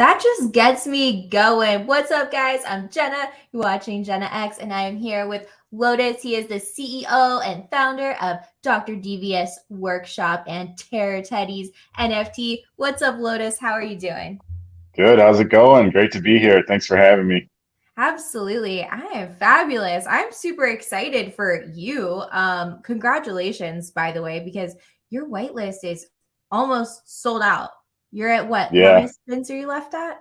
That just gets me going. What's up, guys? I'm Jenna. You're watching Jenna X, and I am here with Lotus. He is the CEO and founder of Dr. Devious Workshop and Teddies NFT. What's up, Lotus? How are you doing? Good. How's it going? Great to be here. Thanks for having me. Absolutely. I am fabulous. I'm super excited for you. Congratulations, by the way, because your whitelist is almost sold out. You're at what? How many Yeah, spins are you left at?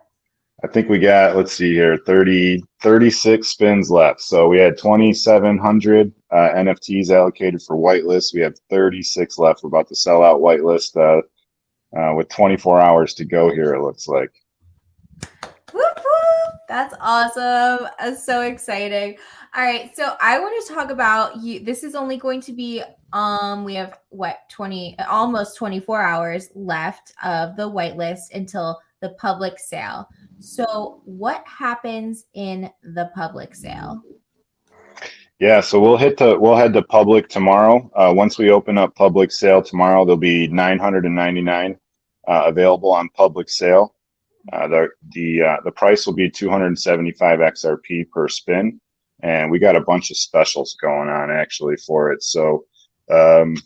I think we got, let's see here, 36 spins left. So we had 2,700 NFTs allocated for whitelist. We have 36 left. We're about to sell out whitelist with 24 hours to go here, it looks like. Whoop, whoop. That's awesome. That's so exciting. All right. So I want to talk about you. This is only going to be we have what 20 almost 24 hours left of the whitelist until the public sale. So what happens in the public sale? Yeah, so we'll head to public tomorrow. Once we open up public sale tomorrow, there'll be 999 available on public sale. The price will be 275 XRP per spin, and we got a bunch of specials going on actually for it. So um,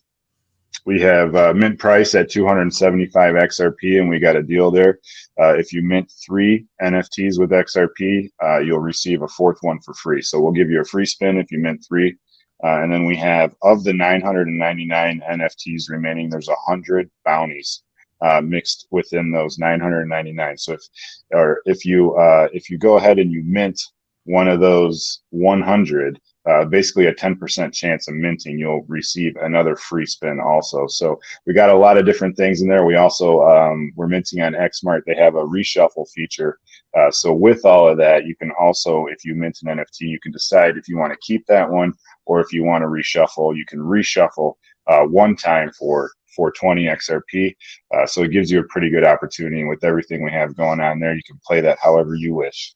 we have mint price at 275 XRP, and we got a deal there. If you mint 3 NFTs with XRP, you'll receive a 4th one for free. So we'll give you a free spin if you mint 3. And then we have, of the 999 NFTs remaining, there's 100 bounties mixed within those 999. So if you go ahead and you mint one of those 100, basically a 10% chance of minting, you'll receive another free spin also. So we got a lot of different things in there. We also we're minting on Xmart. They have a reshuffle feature. So with all of that, you can also, if you mint an NFT, you can decide if you want to keep that one or if you want to reshuffle. You can reshuffle one time for 20 XRP. So it gives you a pretty good opportunity. And with everything we have going on there, you can play that however you wish.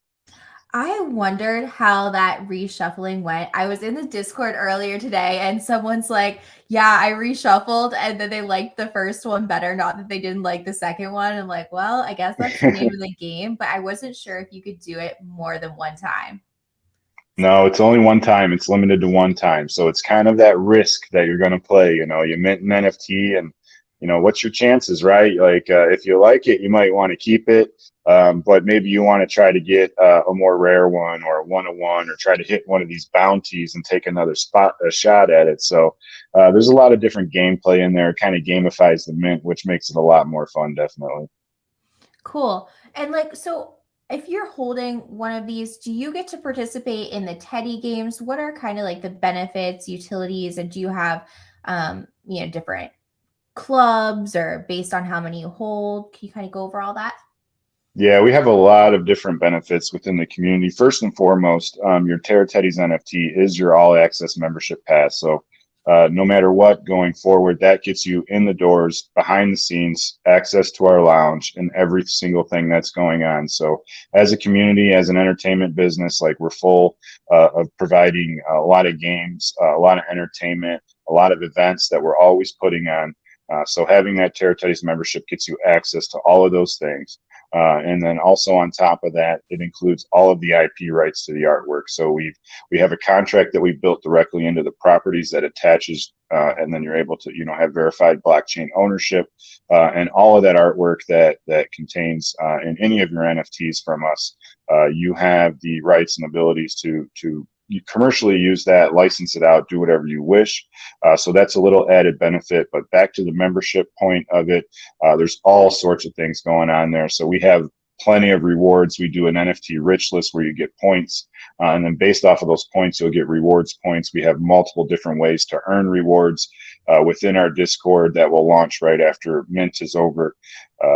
I wondered how that reshuffling went. I was in the Discord earlier today and someone's like, yeah, I reshuffled and then they liked the first one better, not that they didn't like the second one. I'm like, well, I guess that's the name of the game, but I wasn't sure if you could do it more than one time. No, it's only one time. It's limited to one time. So it's kind of that risk that you're going to play. You mint an NFT and, what's your chances, right? Like, if you like it, you might want to keep it. But maybe you want to try to get a more rare one or a one-of-one or try to hit one of these bounties and take another shot at it. So there's a lot of different gameplay in there. It kind of gamifies the mint, which makes it a lot more fun, definitely. Cool. And so if you're holding one of these, do you get to participate in the Teddy games? What are kind of like the benefits, utilities, and do you have different clubs or based on how many you hold? Can you kind of go over all that? Yeah, we have a lot of different benefits within the community. First and foremost, your Teddies NFT is your all access membership pass. So no matter what going forward, that gets you in the doors, behind the scenes, access to our lounge and every single thing that's going on. So as a community, as an entertainment business, like we're full of providing a lot of games, a lot of entertainment, a lot of events that we're always putting on. So having that Teddies membership gets you access to all of those things. And then also on top of that, it includes all of the IP rights to the artwork. So we have a contract that we built directly into the properties that attaches, and then you're able to have verified blockchain ownership, and all of that artwork that contains in any of your NFTs from us. You have the rights and abilities to you commercially use that, license it out, do whatever you wish. So that's a little added benefit. But back to the membership point of it, there's all sorts of things going on there. So we have plenty of rewards. We do an NFT rich list where you get points, and then based off of those points, you'll get rewards points. We have multiple different ways to earn rewards within our Discord that will launch right after mint is over,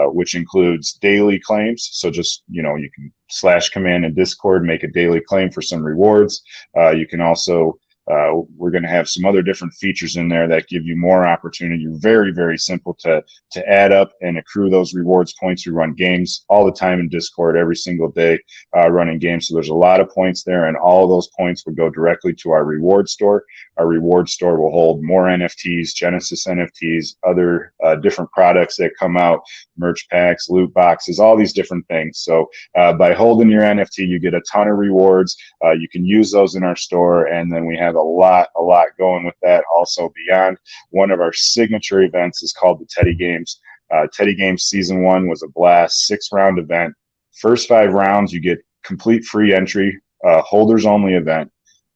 which includes daily claims. So just, you can /command in Discord, make a daily claim for some rewards. You can also We're going to have some other different features in there that give you more opportunity. Very, very simple to add up and accrue those rewards points. We run games all the time in Discord every single day, running games. So there's a lot of points there, and all of those points would go directly to our reward store. Our reward store will hold more NFTs, Genesis NFTs, other different products that come out, merch packs, loot boxes, all these different things. So by holding your NFT, you get a ton of rewards. You can use those in our store, and then we have a lot going with that. Also, beyond, one of our signature events is called the Teddy Games. Teddy Games Season 1 was a blast, 6-round event. First 5 rounds, you get complete free entry, holders only event.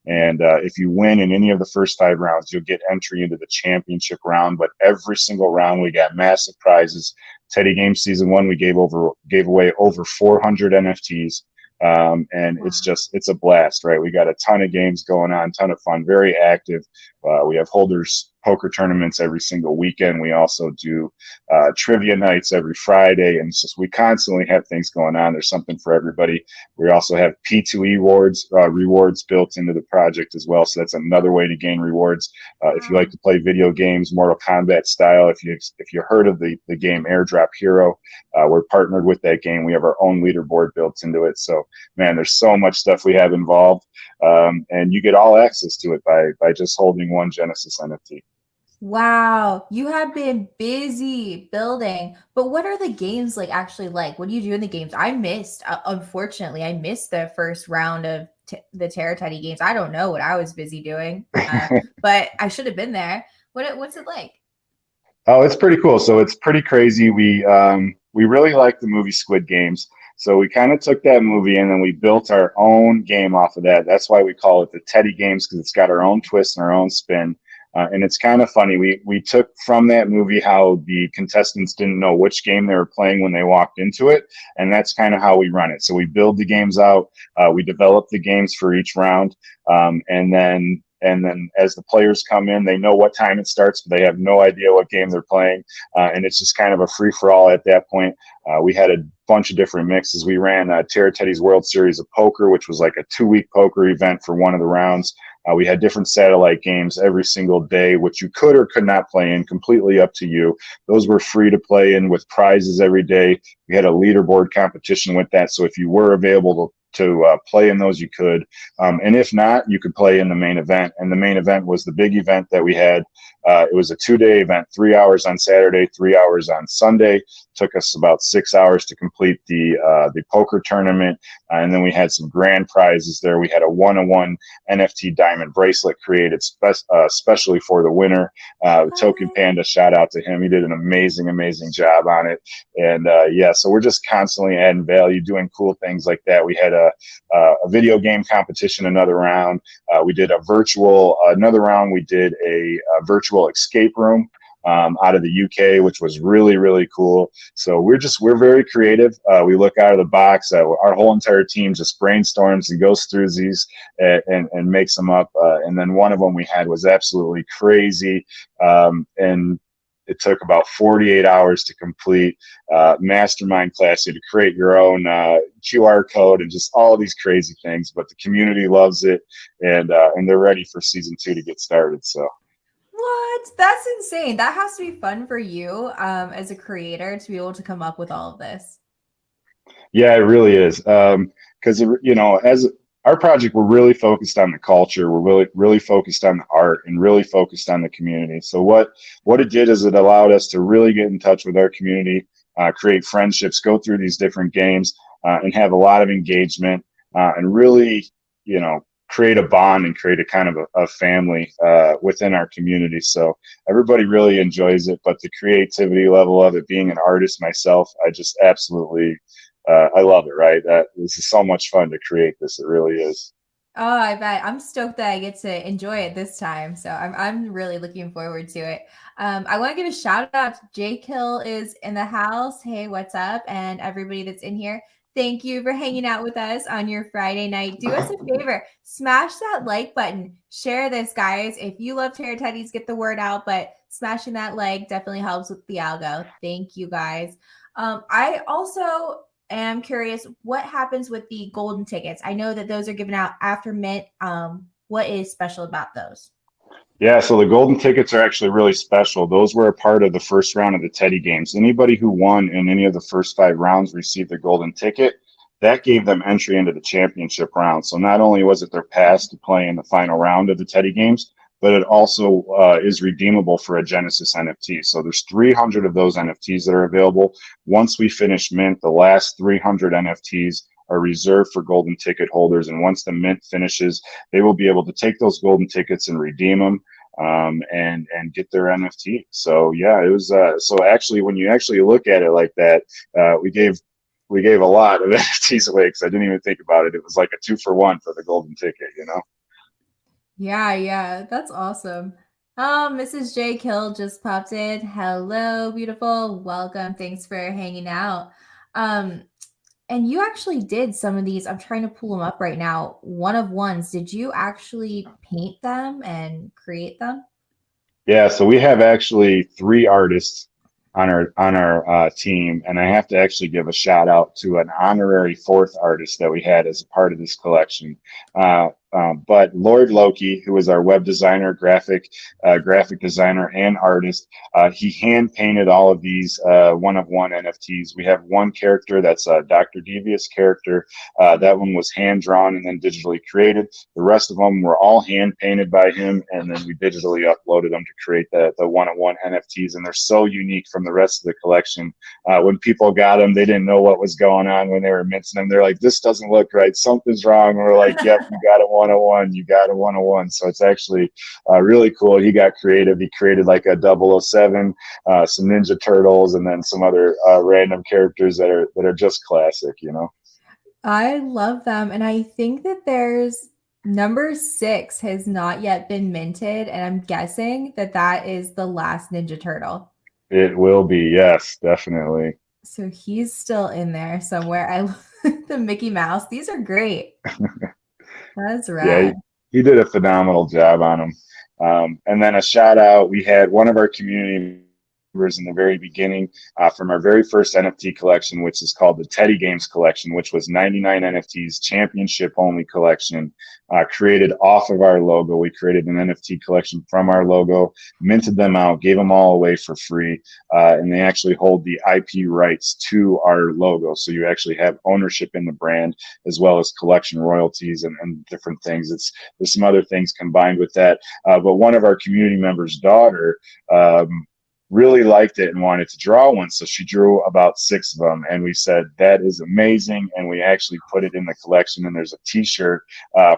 And if you win in any of the first 5 rounds, you'll get entry into the championship round. But every single round, we got massive prizes. Teddy Games Season 1, we gave away over 400 NFTs. And it's a blast, right? We got a ton of games going on, ton of fun, very active. We have holders poker tournaments every single weekend. We also do trivia nights every Friday, and it's just, we constantly have things going on. There's something for everybody. We also have P2E rewards built into the project as well, so that's another way to gain rewards. If you like to play video games, Mortal Kombat style, if you heard of the game Airdrop Hero, we're partnered with that game. We have our own leaderboard built into it. So, man, there's so much stuff we have involved, and you get all access to it by just holding one Genesis NFT. Wow, you have been busy building, but what are the games like actually like? What do you do in the games? Unfortunately, I missed the first round of the Terra Teddy games. I don't know what I was busy doing, but I should have been there. What's it like? Oh, it's pretty cool. So it's pretty crazy. We really like the movie Squid Games. So we kind of took that movie and then we built our own game off of that. That's why we call it the Teddy Games, because it's got our own twist and our own spin. And it's kind of funny. We took from that movie how the contestants didn't know which game they were playing when they walked into it, and that's kind of how we run it. So we build the games out, we develop the games for each round, and then as the players come in, they know what time it starts, but they have no idea what game they're playing, and it's just kind of a free for all at that point. We had a bunch of different mixes. We ran Terra Teddy's World Series of Poker, which was like a 2-week poker event for one of the rounds. We had different satellite games every single day, which you could or could not play in, completely up to you. Those were free to play in with prizes every day. We had a leaderboard competition with that. So if you were available to play in those, you could. And if not, you could play in the main event. And the main event was the big event that we had. It was a 2-day event, 3 hours on Saturday, 3 hours on Sunday. Took us about 6 hours to complete the poker tournament. And then we had some grand prizes there. We had a 1-on-1 NFT diamond bracelet created especially for the winner. Token Panda, shout out to him. He did an amazing job on it. And so we're just constantly adding value, doing cool things like that. We had a video game competition, another round. We did another round. We did a virtual escape room out of the UK, which was really cool. So we're very creative. We look out of the box. Our whole entire team just brainstorms and goes through these and makes them up. And then one of them we had was absolutely crazy. And it took about 48 hours to complete. Mastermind class, you had to create your own QR code and just all these crazy things. But the community loves it, and they're ready for season 2 to get started. So. What? That's insane. That has to be fun for you as a creator to be able to come up with all of this. Yeah, it really is. Because as our project, we're really focused on the culture. We're really focused on the art and really focused on the community. So what it did is it allowed us to really get in touch with our community, create friendships, go through these different games, and have a lot of engagement, and really, create a bond and create a kind of a family within our community. So everybody really enjoys it, but the creativity level of it, being an artist myself, I just absolutely, I love it, right? This is so much fun to create this. It really is. Oh, I bet. I'm stoked that I get to enjoy it this time. So I'm really looking forward to it. I want to give a shout out to Jake Hill is in the house. Hey, what's up? And everybody that's in here. Thank you for hanging out with us on your Friday night. Do us a favor, smash that like button. Share this, guys. If you love Terra Teddies, get the word out. But smashing that like definitely helps with the algo. Thank you, guys. I also am curious what happens with the golden tickets. I know that those are given out after mint. what is special about those? Yeah, so the golden tickets are actually really special. Those were a part of the first round of the Teddy games. Anybody who won in any of the first 5 rounds received a golden ticket. That gave them entry into the championship round. So not only was it their pass to play in the final round of the Teddy games, but it also is redeemable for a Genesis NFT. So there's 300 of those NFTs that are available. Once we finish mint, the last 300 NFTs are reserved for golden ticket holders. And once the mint finishes, they will be able to take those golden tickets and redeem them and get their NFT. So yeah, it was so actually when you actually look at it like that, we gave a lot of NFTs away because I didn't even think about it. It was like a 2-for-1 for the golden ticket, you know? Yeah, yeah, that's awesome. Oh, Mrs. J. Kill just popped in. Hello, beautiful. Welcome. Thanks for hanging out. Um, and you actually did some of these. I'm trying to pull them up right now. One of ones. Did you actually paint them and create them? Yeah, so we have actually 3 artists on our team, and I have to actually give a shout out to an honorary 4th artist that we had as a part of this collection. But Lord Loki, who is our web designer, graphic designer, and artist, he hand painted all of these one-of-one NFTs. We have one character that's a Dr. Devious character. That one was hand drawn and then digitally created. The rest of them were all hand painted by him, and then we digitally uploaded them to create the one-of-one NFTs. And they're so unique from the rest of the collection. When people got them, they didn't know what was going on when they were minting them. They're like, "This doesn't look right. Something's wrong." And we're like, "Yep, you got a 101. You got a 101." So it's actually really cool. He got creative. He created like a 007, some Ninja Turtles, and then some other random characters that are just classic, you know. I love them. And I think that there's number 6 has not yet been minted. And I'm guessing that that is the last Ninja Turtle. It will be, yes, definitely. So he's still in there somewhere. I love the Mickey Mouse. These are great. That's Yeah, rad. he did a phenomenal job on them. And then a shout out, we had one of our community members in the very beginning from our very first NFT collection, which is called the Teddy Games collection, which was 99 NFTs, championship only collection, created off of our logo. We created an NFT collection from our logo, minted them out, gave them all away for free, and they actually hold the IP rights to our logo. So you actually have ownership in the brand as well as collection royalties and different things. There's some other things combined with that. But one of our community members' daughter really liked it and wanted to draw one. So she drew about 6 of them. And we said, that is amazing. And we actually put it in the collection. And there's a t-shirt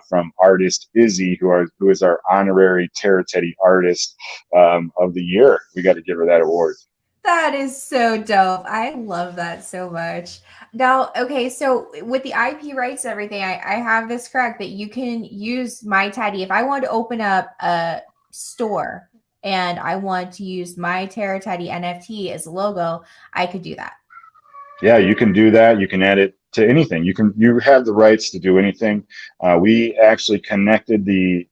from artist Izzy, who is our honorary Terra Teddy artist of the year. We got to give her that award. That is so dope. I love that so much. Now, okay, so with the IP rights and everything, I have this correct that you can use my Teddy. If I want to open up a store and I want to use my Terra Teddy NFT as a logo, I could do that. Yeah, you can do that. You can add it to anything. You have the rights to do anything. We actually connected the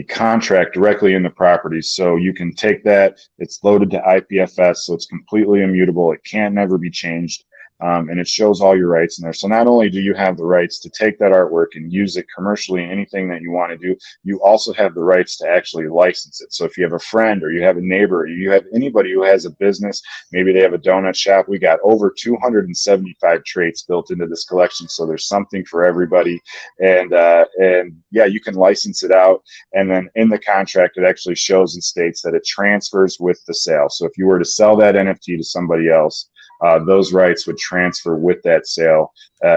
contract directly in the property. So you can take that, it's loaded to IPFS, so it's completely immutable. It can never be changed. And it shows all your rights in there. So not only do you have the rights to take that artwork and use it commercially in anything that you want to do, you also have the rights to actually license it. So if you have a friend or you have a neighbor, or you have anybody who has a business, maybe they have a donut shop, we got over 275 traits built into this collection. So there's something for everybody. And yeah, you can license it out. And then in the contract, it actually shows and states that it transfers with the sale. So if you were to sell that NFT to somebody else, those rights would transfer with that sale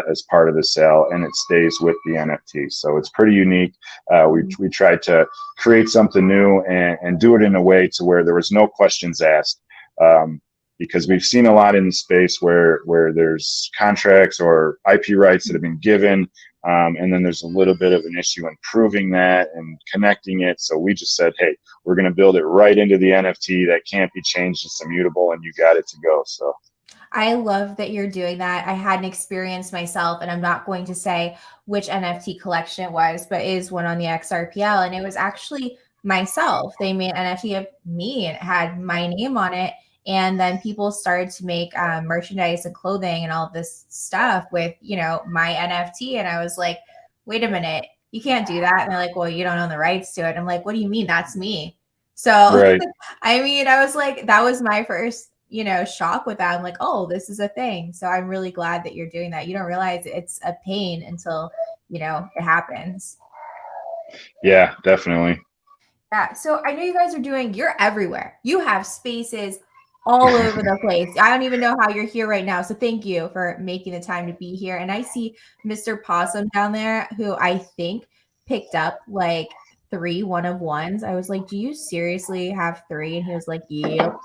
as part of the sale, and it stays with the NFT. So it's pretty unique. We tried to create something new and do it in a way to where there was no questions asked, because we've seen a lot in the space where there's contracts or IP rights that have been given, and then there's a little bit of an issue in proving that and connecting it. So we just said, hey, we're going to build it right into the NFT. That can't be changed. It's immutable, and you got it to go. So. I love that you're doing that. I had an experience myself, and I'm not going to say which NFT collection it was, but it is one on the XRPL. And it was actually myself. They made an NFT of me and it had my name on it. And then people started to make merchandise and clothing and all this stuff with, my NFT. And I was like, wait a minute, you can't do that. And they're like, well, you don't own the rights to it. I'm like, what do you mean? That's me. So, Right. I mean, I was like, that was my first, shock with that. I'm like, oh, this is a thing. So I'm really glad that you're doing that. You don't realize it's a pain until, it happens. Yeah, definitely. Yeah. So I know you guys are you're everywhere. You have spaces all over the place. I don't even know how you're here right now. So thank you for making the time to be here. And I see Mr. Possum down there who I think picked up like 3 1-of-1s. I was like, do you seriously have 3? And he was like, yep.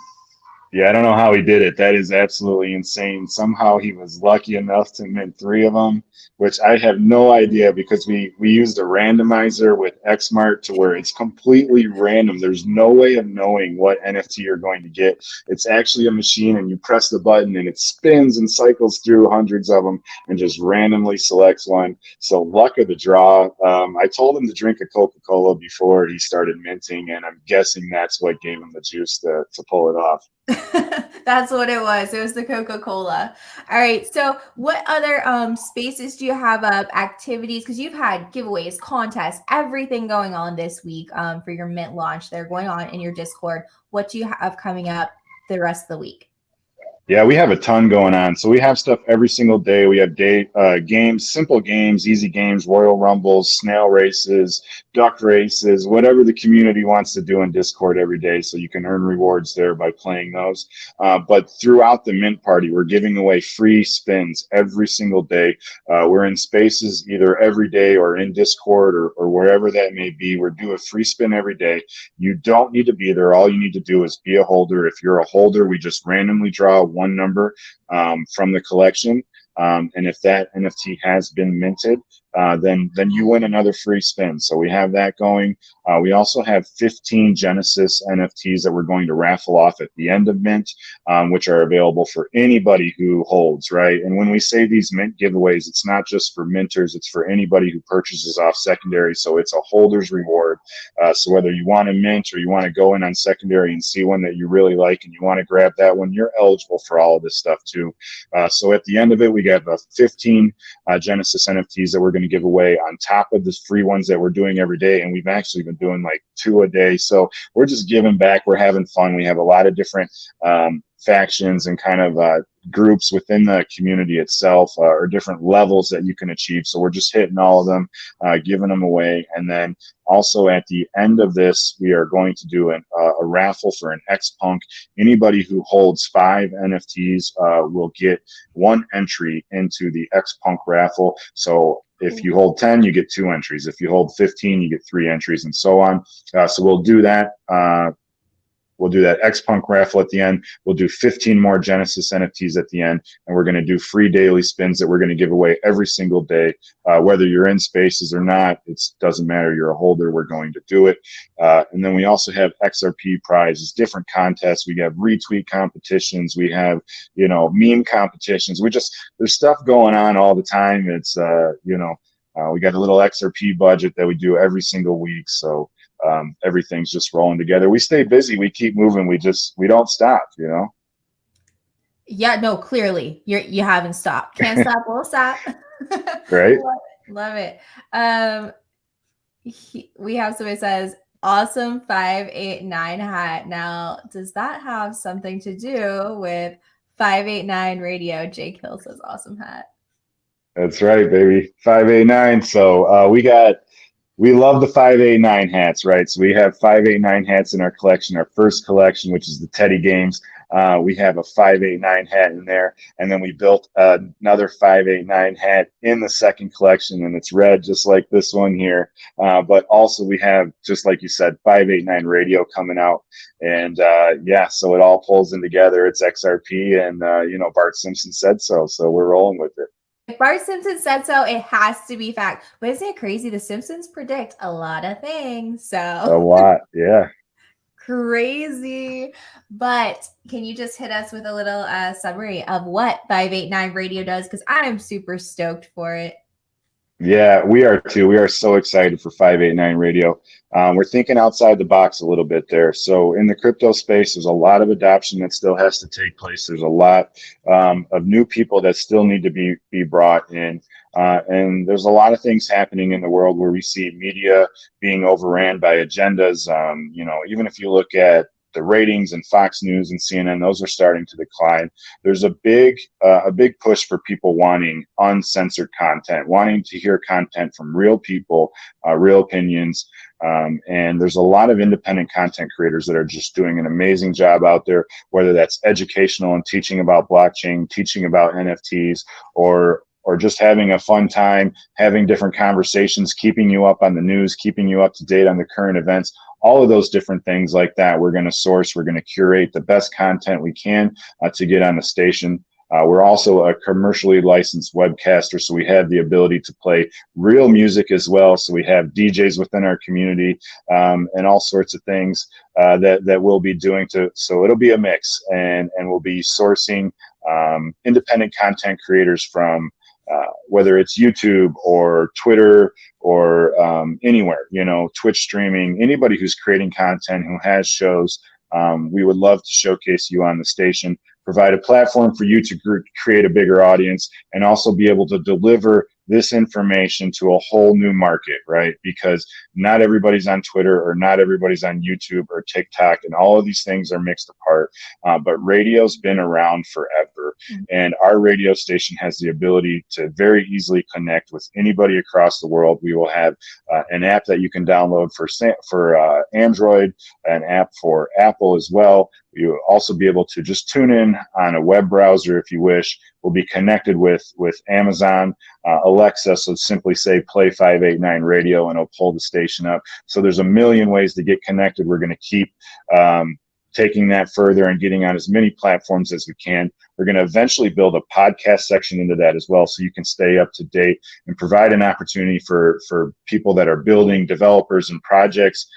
Yeah, I don't know how he did it. That is absolutely insane. Somehow he was lucky enough to mint 3 of them, which I have no idea because we used a randomizer with Xmart to where it's completely random. There's no way of knowing what NFT you're going to get. It's actually a machine, and you press the button and it spins and cycles through hundreds of them and just randomly selects one. So luck of the draw. I told him to drink a Coca-Cola before he started minting, and I'm guessing that's what gave him the juice to pull it off. That's what it was. It was the Coca-Cola. All right. So what other spaces do you have up, activities? Because you've had giveaways, contests, everything going on this week for your mint launch. They're going on in your Discord. What do you have coming up the rest of the week? Yeah, we have a ton going on. So we have stuff every single day. We have games, simple games, easy games, Royal Rumbles, snail races, duck races, whatever the community wants to do in Discord every day. So you can earn rewards there by playing those. But throughout the Mint Party, we're giving away free spins every single day. We're in spaces either every day or in Discord or wherever that may be. We're doing a free spin every day. You don't need to be there. All you need to do is be a holder. If you're a holder, we just randomly draw one number from the collection. And if that NFT has been minted, then you win another free spin. So we have that going. We also have 15 Genesis NFTs that we're going to raffle off at the end of mint, which are available for anybody who holds, right? And when we say these mint giveaways, it's not just for minters, it's for anybody who purchases off secondary. So it's a holder's reward. So whether you want to mint or you want to go in on secondary and see one that you really like and you want to grab that one, you're eligible for all of this stuff too. So at the end of it, we got 15 Genesis NFTs that we're going to give away on top of the free ones that we're doing every day. And we've actually been doing like 2 a day. So we're just giving back. We're having fun. We have a lot of different factions and kind of groups within the community itself or different levels that you can achieve. So we're just hitting all of them, giving them away. And then also at the end of this, we are going to do a raffle for an X-Punk. Anybody who holds 5 NFTs will get 1 entry into the X-Punk raffle. So if you hold 10, you get 2 entries. If you hold 15, you get 3 entries and so on. So we'll do that. We'll do that X-Punk raffle at the end. We'll do 15 more Genesis NFTs at the end. And we're going to do free daily spins that we're going to give away every single day. Whether you're in spaces or not, it doesn't matter. You're a holder. We're going to do it. And then we also have XRP prizes, different contests. We have retweet competitions. We have, meme competitions. There's stuff going on all the time. It's, we got a little XRP budget that we do every single week. So, everything's just rolling together. We stay busy. We keep moving. We don't stop, Yeah, no, clearly you haven't stopped. Can't stop, won't stop. Right? Love it. We have somebody says, awesome 589 hat. Now, does that have something to do with 589 radio? Jake Hill says, awesome hat. That's right, baby. 589. So we love the 589 hats, right? So we have 589 hats in our collection, our first collection, which is the Teddy games. We have a 589 hat in there, and then we built another 589 hat in the second collection, and it's red just like this one here. But also we have, just like you said, 589 radio coming out, and so it all pulls in together. It's XRP, and Bart Simpson said so we're rolling with it. If Bart Simpson said so, it has to be fact. But isn't it crazy? The Simpsons predict a lot of things. So A lot, yeah. Crazy. But can you just hit us with a little summary of what 589 radio does? Because I'm super stoked for it. Yeah, we are too. We are so excited for 589 Radio. We're thinking outside the box a little bit there. So in the crypto space, there's a lot of adoption that still has to take place. There's a lot of new people that still need to be brought in. And there's a lot of things happening in the world where we see media being overran by agendas. Even if you look at the ratings and Fox News and CNN, those are starting to decline. There's a big push for people wanting uncensored content, wanting to hear content from real people, real opinions. And there's a lot of independent content creators that are just doing an amazing job out there, whether that's educational and teaching about blockchain, teaching about NFTs, or just having a fun time, having different conversations, keeping you up on the news, keeping you up to date on the current events. All of those different things like that, we're going to source, we're going to curate the best content we can to get on the station. We're also a commercially licensed webcaster, so we have the ability to play real music as well. So we have DJs within our community and all sorts of things that we'll be doing to. So it'll be a mix, and we'll be sourcing independent content creators from whether it's YouTube or Twitter or anywhere, Twitch streaming, anybody who's creating content, who has shows. We would love to showcase you on the station, provide a platform for you to create a bigger audience, and also be able to deliver this information to a whole new market, right? Because not everybody's on Twitter or not everybody's on YouTube or TikTok, and all of these things are mixed apart. But radio's been around forever, and our radio station has the ability to very easily connect with anybody across the world. We will have an app that you can download for Android, an app for Apple as well. You'll also be able to just tune in on a web browser if you wish. We'll be connected with Amazon, Alexa, so simply say play 589 radio and it'll pull the station up. So there's a million ways to get connected. We're going to keep taking that further and getting on as many platforms as we can. We're going to eventually build a podcast section into that as well, so you can stay up to date and provide an opportunity for people that are building, developers, and projects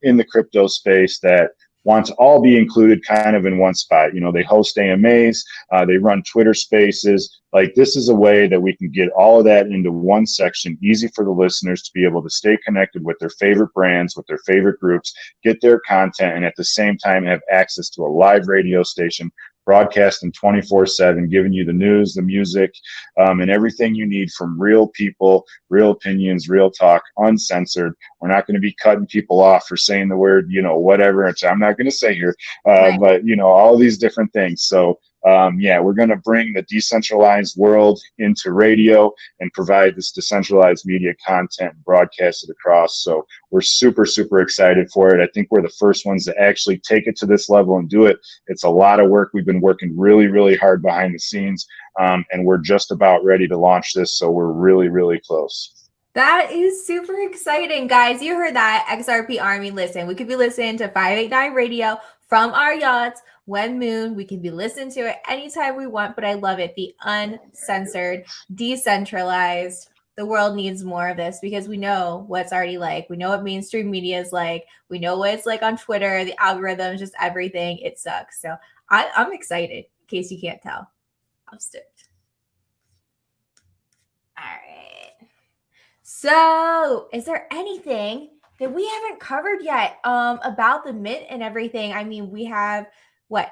in the crypto space that want to all be included kind of in one spot. They host AMAs, they run Twitter spaces. Like, this is a way that we can get all of that into one section, easy for the listeners to be able to stay connected with their favorite brands, with their favorite groups, get their content, and at the same time have access to a live radio station broadcasting 24/7, giving you the news, the music, and everything you need from real people, real opinions, real talk, uncensored. We're not going to be cutting people off for saying the word, whatever, which I'm not going to say here, Right. but, all these different things. So, we're going to bring the decentralized world into radio and provide this decentralized media content and broadcast it across. So we're super, super excited for it. I think we're the first ones to actually take it to this level and do it. It's a lot of work. We've been working really, really hard behind the scenes, and we're just about ready to launch this. So we're really, really close. That is super exciting, guys. You heard that, XRP Army. Listen, we could be listening to 589 radio from our yachts when moon. We can be listening to it anytime we want, but I love it. The uncensored, decentralized. The world needs more of this because we know what's already like. We know what mainstream media is like. We know what it's like on Twitter, the algorithms, just everything. It sucks. So I'm excited, in case you can't tell. I'm stoked. All right. So, is there anything that we haven't covered yet about the mint and everything? I mean, we have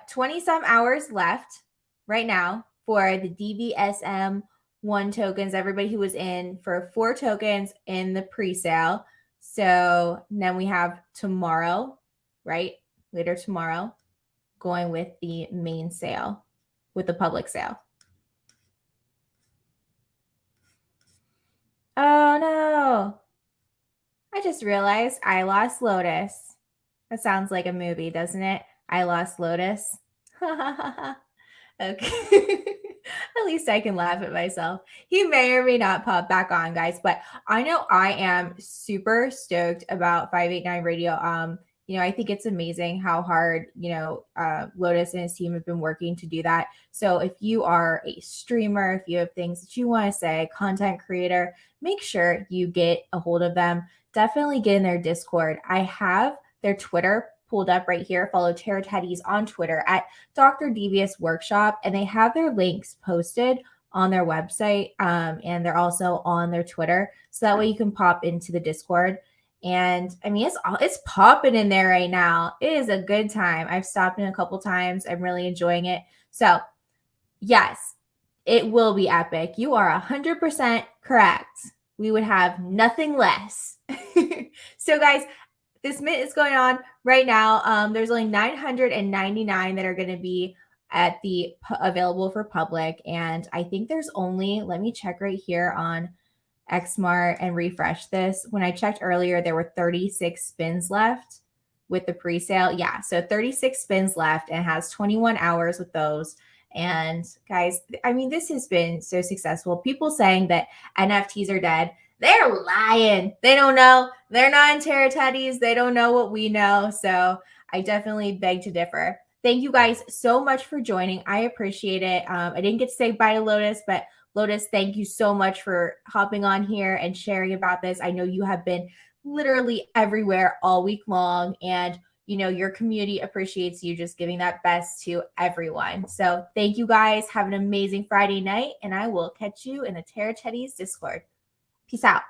20 some hours left right now for the DVSM1 tokens. Everybody who was in for 4 tokens in the pre-sale. So then we have tomorrow, right? Later tomorrow, going with the main sale, with the public sale. Oh no. I just realized I lost Lotus. That sounds like a movie, doesn't it? I lost Lotus. Okay. At least I can laugh at myself. He may or may not pop back on, guys, but I know I am super stoked about 589 Radio. I think it's amazing how hard, Lotus and his team have been working to do that. So if you are a streamer, if you have things that you want to say, content creator, make sure you get a hold of them. Definitely get in their Discord. I have their Twitter pulled up right here. Follow Teddies on Twitter at Dr. Devious Workshop, and they have their links posted on their website, and they're also on their Twitter. So that way you can pop into the Discord. And I mean, it's popping in there right now. It is a good time. I've stopped in a couple times. I'm really enjoying it. So yes, it will be epic. You are 100% correct. We would have nothing less. So guys, this mint is going on right now. There's only 999 that are going to be at the available for public. And I think there's only, let me check right here on Xmart and refresh this. When I checked earlier, there were 36 spins left with the pre-sale. Yeah, so 36 spins left and has 21 hours with those. And guys, I mean, this has been so successful. People saying that NFTs are dead, they're lying. They don't know. They're not in Terra Teddies. They don't know what we know. So I definitely beg to differ. Thank you guys so much for joining. I appreciate it. I didn't get to say bye to Lotus, but Lotus, thank you so much for hopping on here and sharing about this. I know you have been literally everywhere all week long, and you know your community appreciates you just giving that best to everyone. So thank you guys. Have an amazing Friday night, and I will catch you in the Terra Teddies Discord. Peace out.